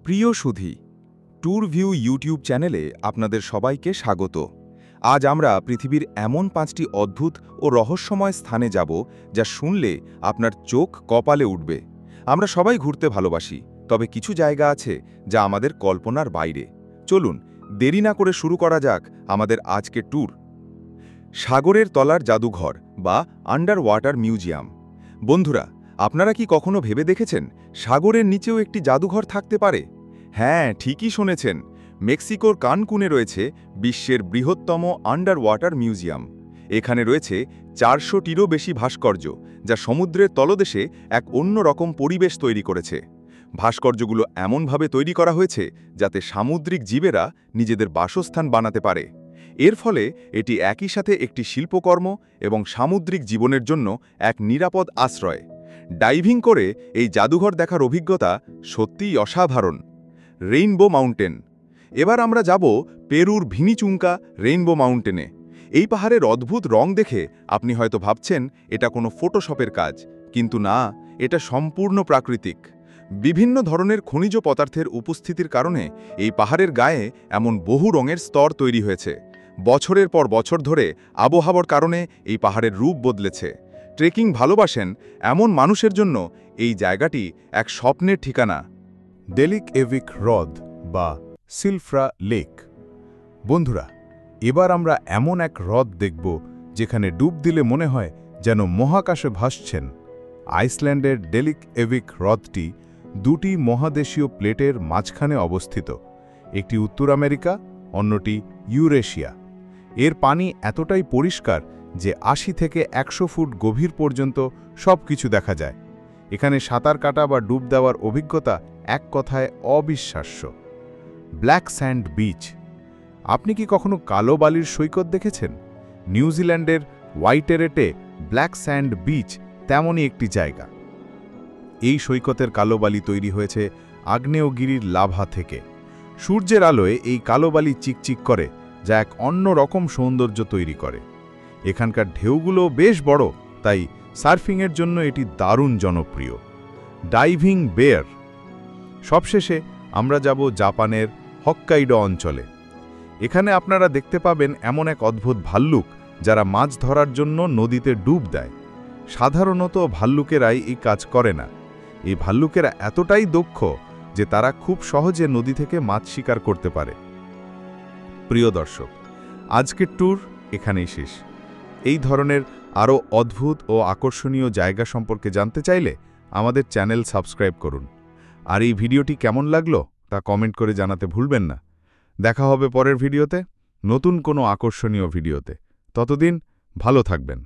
প্রিয় সুধী, tour view YouTube চ্যানেলে আপনাদের সবাইকে স্বাগত। আজ আমরা পৃথিবীর এমন 5টি অদ্ভুত ও রহস্যময় স্থানে যাব যা শুনলে আপনার চোখ কপালে উঠবে। আমরা সবাই ঘুরতে ভালোবাসি, তবে কিছু জায়গা আছে যা আমাদের কল্পনার বাইরে। চলুন দেরি না করে শুরু করা যাক আমাদের আজকের ট্যুর। সাগরের তলার জাদুঘর বা আন্ডার ওয়াটার মিউজিয়াম। বন্ধুরা, আপনারা কি কখনো ভেবে দেখেছেন সাগরের নিচেও একটি জাদুঘর থাকতে পারে? হ্যাঁ, ঠিকই শুনেছেন। মেক্সিকোর কানকুনে রয়েছে বিশ্বের বৃহত্তম আন্ডার ওয়াটার মিউজিয়াম। এখানে রয়েছে 400টিরও বেশি ভাস্কর্য, যা সমুদ্রের তলদেশে এক অন্যরকম পরিবেশ তৈরি করেছে। ভাস্কর্যগুলো এমনভাবে তৈরি করা হয়েছে যাতে সামুদ্রিক জীবেরা নিজেদের বাসস্থান বানাতে পারে। এর ফলে এটি একই সাথে একটি শিল্পকর্ম এবং সামুদ্রিক জীবনের জন্য এক নিরাপদ আশ্রয়। ডাইভিং করে এই জাদুঘর দেখার অভিজ্ঞতা সত্যিই অসাধারণ। Rainbow mountain. এবার আমরা যাব পেরুর ভিনিচুঙ্কা রেইনবো মাউন্টেনে। এই পাহাড়ের অদ্ভুত রং দেখে আপনি হয়তো ভাবছেন এটা কোনো ফটোশপের কাজ, কিন্তু না, এটা সম্পূর্ণ প্রাকৃতিক। বিভিন্ন ধরনের খনিজ পদার্থের উপস্থিতির কারণে এই পাহাড়ের গায়ে এমন বহু রঙের স্তর তৈরি হয়েছে। বছরের পর বছর ধরে আবহাওয়ার কারণে এই পাহাড়ের রূপ বদলেছে। ট্রেকিং ভালোবাসেন এমন মানুষের জন্য এই জায়গাটি এক স্বপ্নের ঠিকানা। ডেলিক এভিক হ্রদ বা সিলফ্রা লেক। বন্ধুরা, এবার আমরা এমন এক হ্রদ দেখব যেখানে ডুব দিলে মনে হয় যেন মহাকাশে ভাসছেন। আইসল্যান্ডের ডেলিক এভিক হ্রদটি দুটি মহাদেশীয় প্লেটের মাঝখানে অবস্থিত, একটি উত্তর আমেরিকা, অন্যটি ইউরেশিয়া। এর পানি এতটাই পরিষ্কার যে 80 থেকে 100 ফুট গভীর পর্যন্ত সব কিছু দেখা যায়। এখানে সাঁতার কাটা বা ডুব দেওয়ার অভিজ্ঞতা এক কথায় অবিশ্বাস্য। Black sand beach. আপনি কি কখনো কালো বালির সৈকত দেখেছেন? নিউজিল্যান্ডের হোয়াইটেরেটে ব্ল্যাক স্যান্ড বিচ তেমনই একটি জায়গা। এই সৈকতের কালো বালি তৈরি হয়েছে আগ্নেয়গিরির লাভা থেকে। সূর্যের আলোয় এই কালো বালি চিকচিক করে, যা এক অন্য রকম সৌন্দর্য তৈরি করে। এখানকার ঢেউগুলো বেশ বড়, তাই সার্ফিংয়ের জন্য এটি দারুণ জনপ্রিয়। ডাইভিং বেয়ার। সবশেষে আমরা যাব জাপানের হক্কাইডো অঞ্চলে। এখানে আপনারা দেখতে পাবেন এমন এক অদ্ভুত ভাল্লুক যারা মাছ ধরার জন্য নদীতে ডুব দেয়। সাধারণত ভাল্লুকেরাই এই কাজ করে না। এই ভাল্লুকেরা এতটাই দক্ষ যে তারা খুব সহজে নদী থেকে মাছ শিকার করতে পারে। প্রিয় দর্শক, আজকের ট্যুর এখানেই শেষ। এই ধরনের আরও অদ্ভুত ও আকর্ষণীয় জায়গা সম্পর্কে জানতে চাইলে আমাদের চ্যানেল সাবস্ক্রাইব করুন। আর এই ভিডিওটি কেমন লাগলো তা কমেন্ট করে জানাতে ভুলবেন না। দেখা হবে পরের ভিডিওতে, নতুন কোনো আকর্ষণীয় ভিডিওতে। ততদিন ভালো থাকবেন।